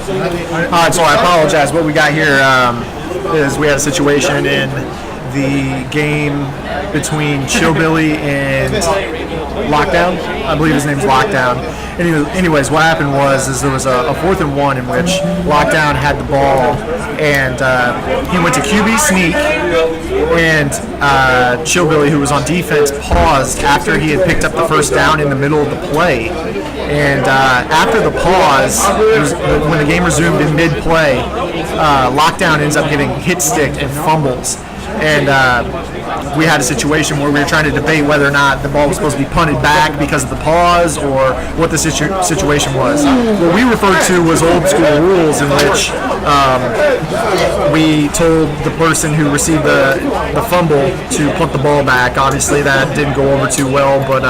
So I apologize. What we got here is we had a situation in the game between Chillbilly and Lockdown. I believe his name's Lockdown. Anyways, what happened was there was a 4th and 1 in which Lockdown had the ball, and he went to QB sneak, and Chillbilly, who was on defense, paused after he had picked up the first down in the middle of the play. And after the pause, when the game resumed in mid-play, Lockdown ends up getting hit sticked and fumbles. And we had a situation where we were trying to debate whether or not the ball was supposed to be punted back because of the pause or what the situation was. What we referred to was old school rules, in which we told the person who received the fumble to put the ball back. Obviously that didn't go over too well, but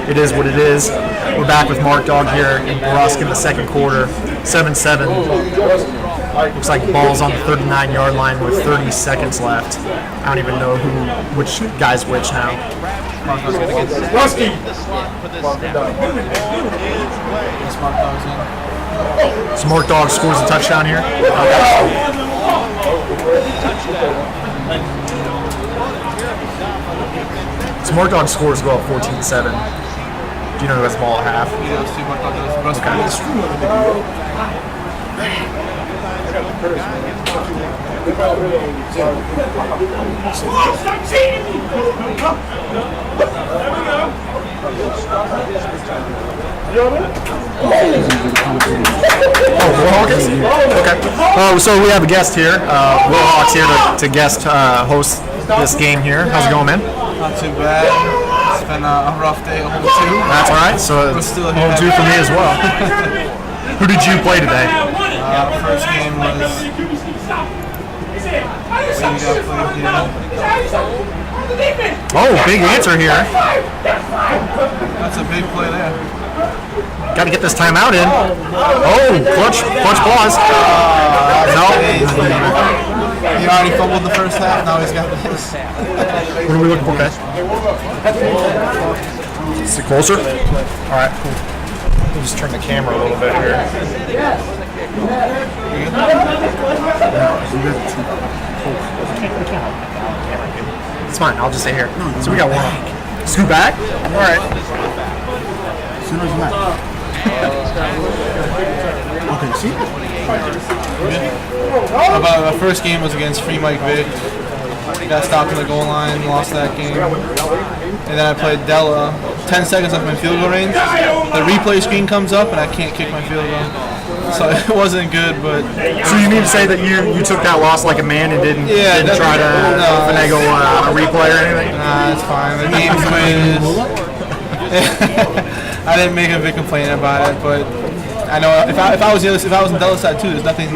it is what it is. We're back with Marcdog here in Brusk in the second quarter, 7-7. Looks like the ball's on the 39-yard line with 30 seconds left. I don't even know which guy's which now. So Marcdog scores a touchdown here. So Marcdog scores go up 14-7. Do you know who has the ball at half? Warhawk is? Okay. So we have a guest here. Warhawk's here to guest host this game here. How's it going, man? Not too bad. It's been a rough day, 0-2. That's all right. So it's 0-2 for me as well. Who did you play today? First game was. Oh, big answer here. That's a big play there. Got to get this timeout in. Oh, clutch pause. No. He already fumbled the first half. Now he's got this. What are we looking for, guys? Is it closer? All right, cool. We'll just turn the camera a little bit here. It's fine. I'll just stay here. So we got Warhawk. Scoot back? All right. Okay, see? About our first game was against Free Mike Vick. Got stopped in the goal line, lost that game. And then I played Della. 10 seconds left my field goal range. The replay screen comes up and I can't kick my field goal. So it wasn't good, but... So you mean to say that you took that loss like a man and didn't try to finagle a replay or anything? Nah, it's fine. The game's the way it is. I didn't make a big complaint about it, but I know if I was on Della's side too, there's nothing.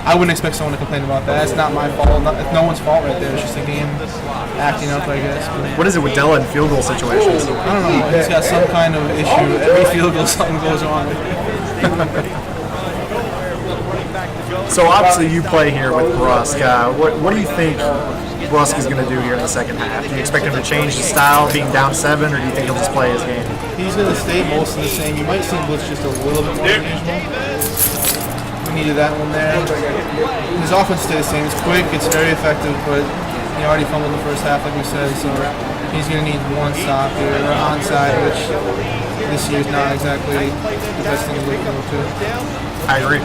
I wouldn't expect someone to complain about that. It's not my fault. It's no one's fault right there. It's just the game acting up, I guess. But what is it with Della in field goal situations? I don't know. He's got some kind of issue. Every field goal, something goes wrong. So obviously you play here with Brusk. What do you think Brusk is going to do here in the second half? Do you expect him to change the style, being down 7, or do you think he'll just play his game? He's going to stay mostly the same. You might see him blitz just a little bit more than usual. We needed that one there. His offense stays the same. It's quick. It's very effective, but he already fumbled the first half, like we said, so he's going to need one stop here, or onside, which this year is not exactly the best thing to look to. I agree.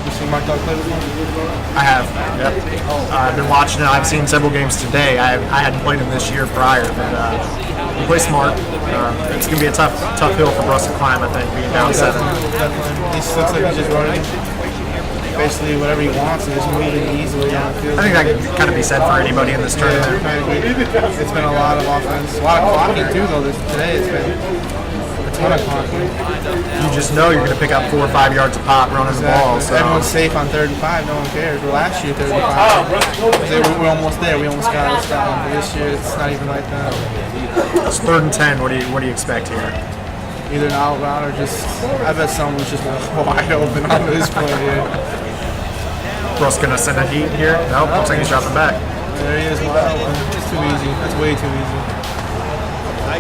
You seen Marcdog play before? I have. Yep. I've been watching it. I've seen several games today. I hadn't played him this year prior, but he plays smart. It's going to be a tough hill for Brusk to climb, I think, being down 7. Definitely. He looks like he's just running basically whatever he wants and just moving easily down the field. I think that can kind of be said for anybody in this tournament. It's been a lot of offense. A lot of clocking, too, though. Today it's been a ton of clocking. You just know you're going to pick up 4 or 5 yards a pop running the ball. So. Everyone's safe on 3rd and 5. No one cares. Well, last year, 3rd and 5. We're almost there. We almost got it down. But this year, it's not even like that. It's 3rd and 10. What do you expect here? Either an out route or just, I bet someone's just wide open on this play here. Brusk going to send a heat here? Nope, looks like he's dropping back. There he is, wide open. It's too easy. That's way too easy. 1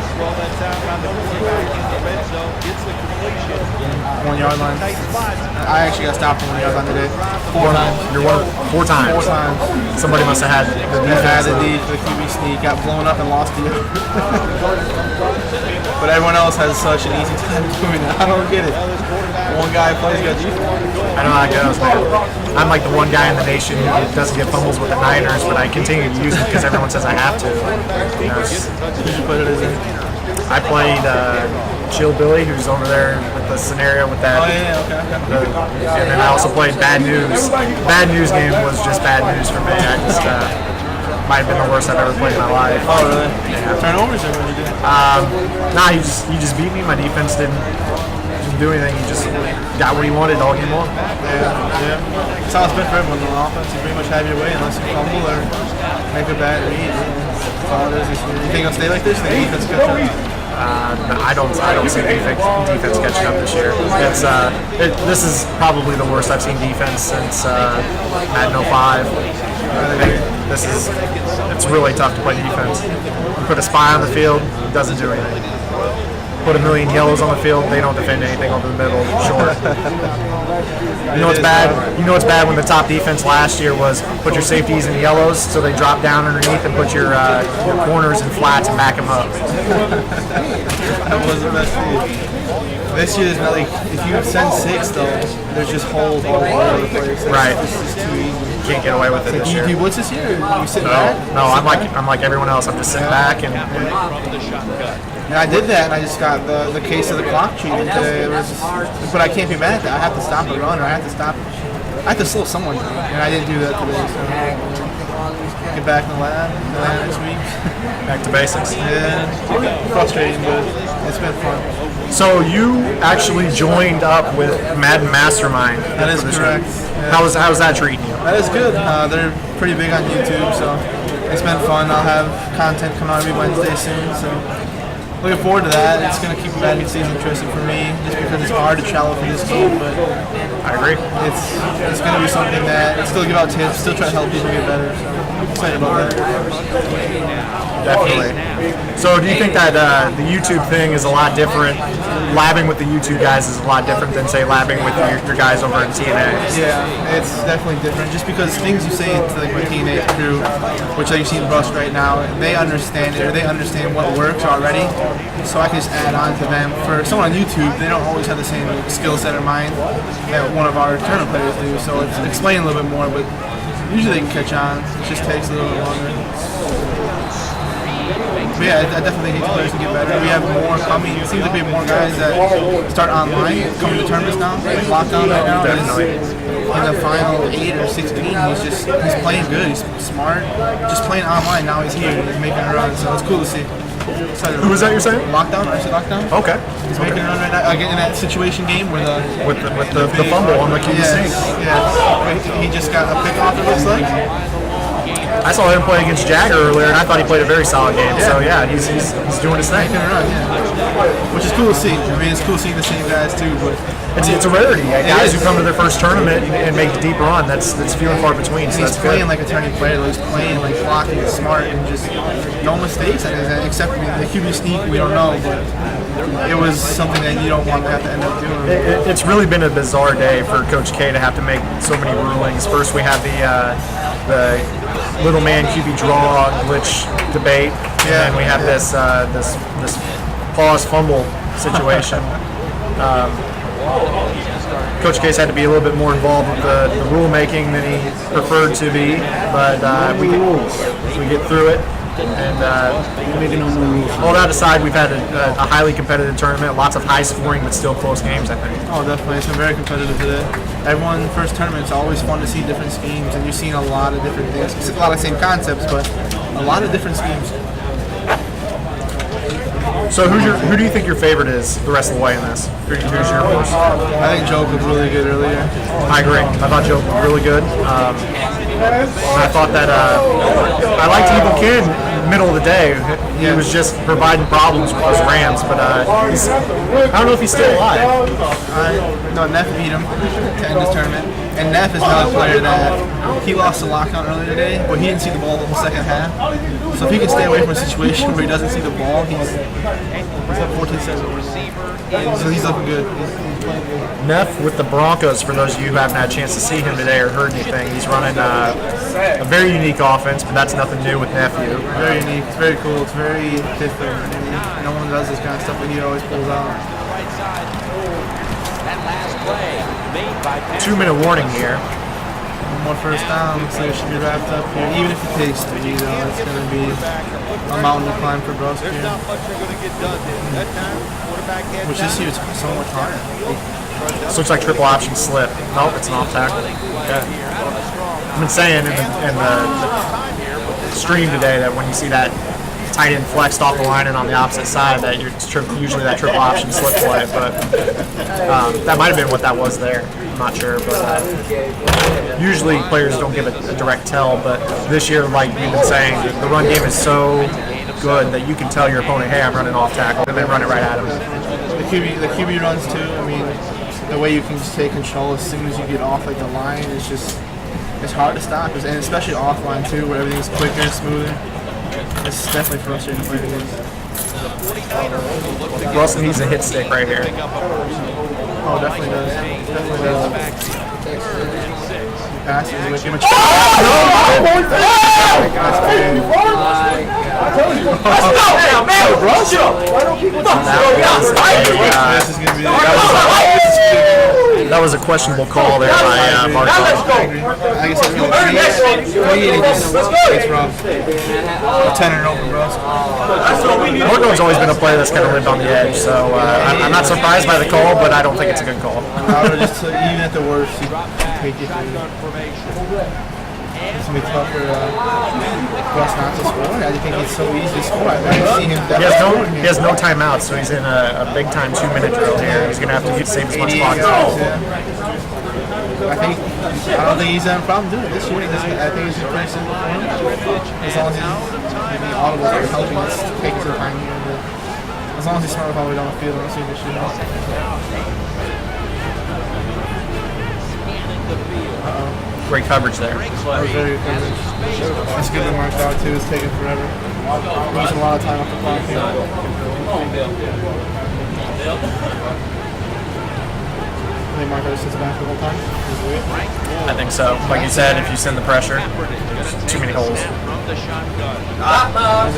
yard line. I actually got stopped on 1 yard line today. 4 times. You're four times. 4 times. Somebody must have had the I had defense. the QB sneak, got blown up and lost the But everyone else has such an easy time doing it. I don't get it. One guy plays good defense. I know how it goes, man. I'm like the one guy in the nation who doesn't get fumbles with the Niners, but I continue to use it because everyone says I have to. You know, I played Chill Billy, who's over there with the scenario with that. Oh, yeah, okay. And then I also played Bad News. Bad News game was just bad news for me. I just might have been the worst I've ever played in my life. Oh, really? Yeah. Turnovers or what you did? Nah, he just beat me. My defense didn't do anything. He just got what he wanted all game long. Yeah. That's how it's been for everyone on offense. You pretty much have your way unless you fumble or make a bad read. That's all it is this year. You think it'll stay like this? The defense catch up? I don't see defense catching up this year. This is probably the worst I've seen defense since Madden 05. It's really tough to play defense. You put a spy on the field, it doesn't do anything. Put a million yellows on the field, they don't defend anything over the middle, short. You know what's bad? You know what's bad when the top defense last year was put your safeties in yellows so they drop down underneath and put your corners in flats and back them up. That was the best thing. This year is not like, if you send 6 though, there's just holes all over the place. Right. It's just too easy. Can't get away with it this Do year. you what's this year? You sit back? No, I'm like everyone else. I'm just sitting back and And I did that, and I just got the case of the clock cheating today. But I can't be mad at that. I have to stop a run, or I have to slow someone down, and I didn't do that today. So get back in the lab next week. back to basics. Yeah, frustrating, but it's been fun. So you actually joined up with Madden Mastermind. That is correct. Yeah. How's that treating you? That is good. They're pretty big on YouTube, so it's been fun. I'll have content come out every Wednesday soon, so looking forward to that. It's going to keep the Madden season interesting for me, just because it's hard to travel for this team, but I agree. it's going to be something that still give out tips, still try to help people get better. So I'm excited about that. Definitely. So do you think that the YouTube thing is a lot different? Labbing with the YouTube guys is a lot different than, say, labbing with your guys over in TNA? Yeah, it's definitely different. Just because things you say to like my TNA crew, which you see in Brusk right now, they understand it, or they understand what works already. So I can just add on to them. For someone on YouTube, they don't always have the same skill set or mind that one of our tournament players do. So it's explaining a little bit more, but usually they can catch on. It just takes a little bit longer. But yeah, I definitely think each players can get better. We have more coming. It seems like we have more guys that start online, coming to tournaments now. Like Lockdown right now is in the final 8 or 16. He's playing good. He's smart. Just playing online now. He's here. He's making a run. So it's cool to see. Who was that you're saying? Lockdown. I said Lockdown. Okay. He's making a run right now. Again, in that situation game where With the fumble on the QB sneak. Yeah. He just got a pick off. It looks like. I saw him play against Jagger earlier, and I thought he played a very solid game. So yeah, he's doing his thing. Making a run, yeah. Which is cool to see. I mean, it's cool seeing the same guys too. But It's a rarity. Guys who come to their first tournament and make a deep run, that's few and far between. So he's that's playing good. like a turning player. He's playing like blocking, smart, and just no mistakes. Except the QB sneak, we don't know, but it was something that you don't want to have to end up doing. It's really been a bizarre day for Coach K to have to make so many rulings. First, we have the little man QB draw glitch debate, and then we have this pause fumble situation. Coach Case had to be a little bit more involved with the rule making than he preferred to be, but we get through it. And all that aside, we've had a highly competitive tournament, lots of high scoring but still close games, I think. Oh, definitely. It's been very competitive today. Everyone, first tournament, it's always fun to see different schemes, and you're seeing a lot of different things. It's a lot of the same concepts, but a lot of different schemes. So who do you think your favorite is the rest of the way in this? Who's your horse? I think Joe was really good earlier. I agree. I thought Joe was really good. And I thought that I liked Evil Kid middle of the day. He was just providing problems with those Rams, but I don't know if he's still alive. No, NEPH beat him to end this tournament. And NEPH is another player that he lost to lockdown earlier today, but he didn't see the ball in the second half. So if he can stay away from a situation where he doesn't see the ball, he's at 14-7. So he's looking good. NEPH with the Broncos, for those of you who haven't had a chance to see him today or heard anything, he's running a very unique offense, but that's nothing new with nephew. Very unique. It's very cool. It's very different. No one does this kind of stuff that he always pulls out. 2-minute warning here. One more first down, so it should be wrapped up here. Even if it takes 3, though, it's going to be a mountain to climb for Brusk here. Which this year is so much harder. This looks like triple option slip. Nope, it's an off tackle. Yeah. I've been saying in the stream today that when you see that tight end flexed off the line and on the opposite side, that you're usually that triple option slip play, but that might have been what that was there. I'm not sure, but usually players don't give a direct tell, but this year, like we've been saying, the run game is so good that you can tell your opponent, hey, I'm running off tackle, and they run it right at him. The QB runs too, I mean, the way you can just take control as soon as you get off like the line is just, it's hard to stop, and especially offline too, where everything's quicker and smoother. It's definitely frustrating to play against. Russell needs a hit stick right here. Oh, definitely does. Definitely does. Passes away too much. That was a questionable call there by Marcdog. I guess it's rough. 10-0 for Brusk. Marcdog's always been a player that's kind of lived on the edge, so I'm not surprised by the call, but I don't think it's a good call. Even at the worst, you take it through. It's going to be tough for Brusk not to score. I think it's so easy to score. He has no timeouts, so he's in a big-time 2-minute drill here. He's going to have to save as much clock as possible. I don't think he's having a problem doing it this year. I think it's pretty simple for him. As long as he's audible for helping us take it to the time here. But as long as he's smart with all the way down the field, I don't see an issue. Great coverage there. That was very good coverage. That's good that Marcdog too. It's taking forever. Losing a lot of time off the clock here. I think Marcdog sits back the whole time. I think so. Like you said, if you send the pressure, there's too many holes.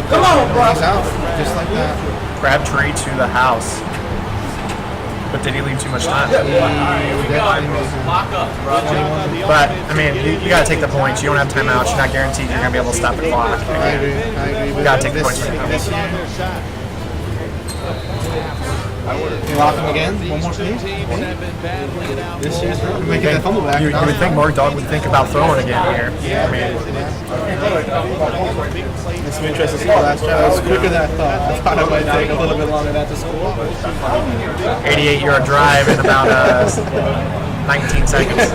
Come on, bro. He's out. Just like that. Crabtree to the house. But did he leave too much time? But, I mean, you got to take the points. You don't have timeouts. You're not guaranteed you're going to be able to stop the clock. I agree. You got to take the points. This year, you lock him again? One more please? This year's making that fumble back. You would think Marcdog would think about throwing again here. I mean, it's been interesting to see the last drive. It was quicker than I thought. I thought it might take a little bit longer than that to score. 88-yard drive in about 19 seconds.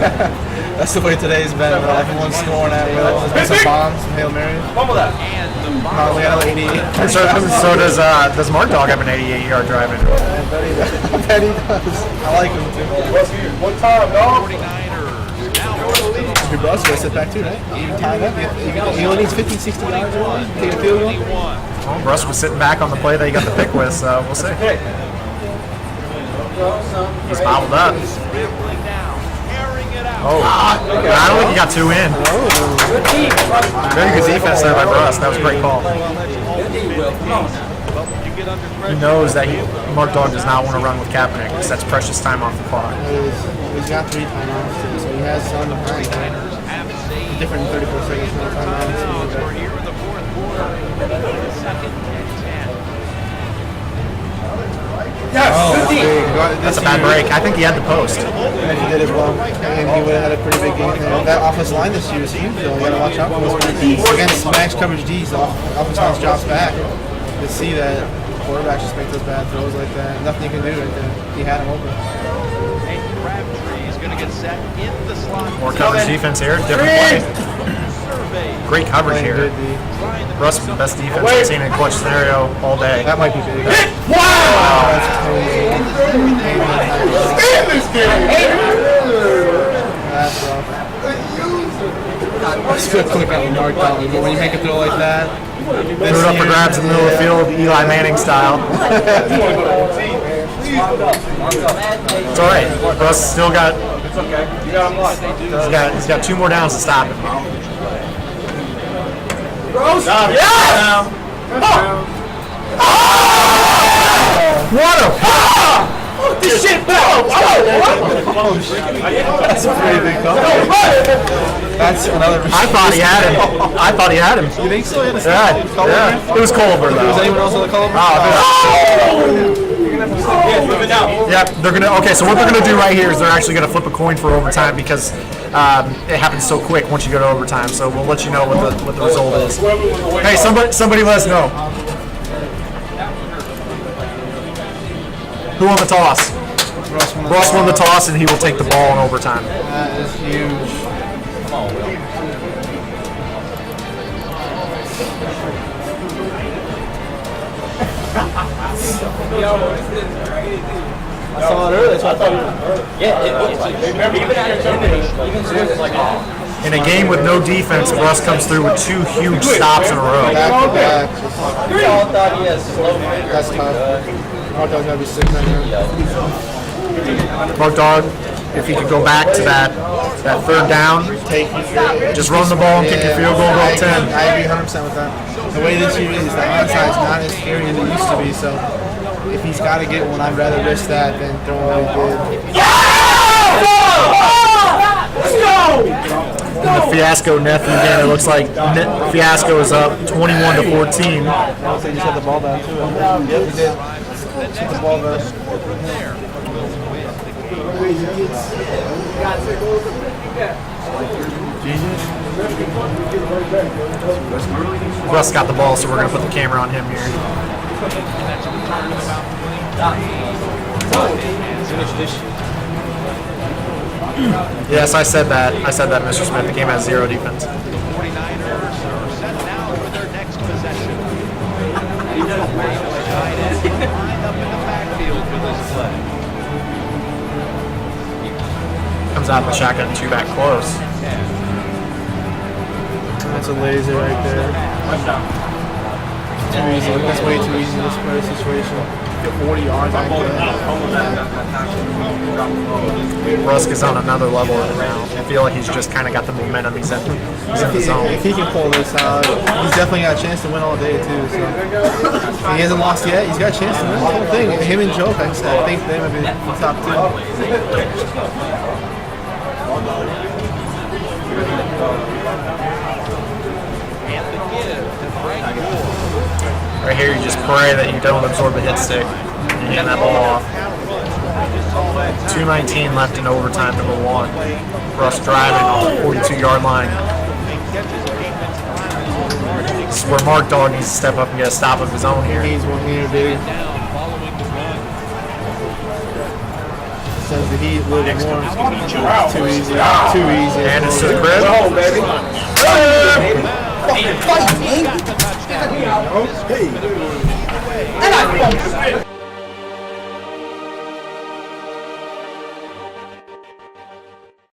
That's the way today's been. Everyone's scoring at will. There's been some bombs, some Hail Marys. We got an 88. So does Marcdog have an 88-yard drive in? I bet he does. I like him too. One time, dog. Your Brusk goes sit back too, right? Even time up. He only needs 50, 60 yards to take a field goal. Well, Brusk was sitting back on the play that he got the pick with, so we'll see. He's fouled up. Oh, I don't think he got 2 in. Very good defense there by Brusk. That was a great call. He knows that Marcdog does not want to run with Kaepernick because that's precious time off the clock. He's got 3 timeouts too, so he has some behind. Different 34 seconds for the timeouts. That's a bad break. I think he had the post. And he did as well. And he would have had a pretty big game. That offensive line this year is huge, though. You got to watch out for those against max coverage D's. The offensive line drops back. You see that quarterbacks just make those bad throws like that. Nothing you can do right there. He had him open. Crabtree is going to get set in the slot. More coverage defense here. Different play. Great coverage here. Brusk, best defense I've seen in a clutch scenario all day. That might be big. Wow! That's crazy. That's rough. It's good quick out with Marcdog, but when you make a throw like that, Threw it up for grabs in the middle of the field, Eli Manning style. It's all right. Brusk still got. He's got 2 more downs to stop him. Yeah! What a! This shit! That's a pretty big cover. That's another. I thought he had him. I thought he had him. You think so? Yeah. It was Culver though. Was anyone else on the Culver? Yeah, they're gonna. Okay, so what they're gonna do right here is they're actually gonna flip a coin for overtime because it happens so quick once you go to overtime. So we'll let you know what the result is. Hey, somebody let us know. Who won the toss? Brusk won the toss, and he will take the ball in overtime. That is huge. I saw it earlier, so I thought it was In a game with no defense, Brusk comes through with 2 huge stops in a row. back to back. That's tough. Marcdog's gotta be sick right now. Marcdog, if he could go back to that 3rd down, just run the ball and kick your field goal, go 10. I agree 100% with that. The way this year is, the onside is not as scary as it used to be, so if he's got to get one, I'd rather risk that than throw away good. In the Fiasco nephew game, it looks like Fiasco is up 21 to 14. I would say you set the ball down too. Yep, he did. Set the ball down. Brusk got the ball, so we're going to put the camera on him here. Yes, I said that, Mr. Smith. The game has 0 defense. 49ers are set now for their next possession. Lined up in the backfield for this play. Comes out in the shotgun 2-back close. That's a laser right there. Too easy. That's way too easy in this kind of situation. Get 40 yards. Brusk is on another level right now. I feel like he's just kind of got the momentum. He's in the zone. If he can pull this out, he's definitely got a chance to win all day too. So he hasn't lost yet. He's got a chance to win the whole thing. Him and Joke, I think they might be the top 2. Right here, you just pray that you don't absorb the hit stick. You hand that ball off. 2:19 left in overtime, number 1. Brusk driving on the 42-yard line. This is where Marcdog needs to step up and get a stop of his own here. He's one here, dude. Sends the heat a little bit more. Too easy. Too easy. And it's to the crib.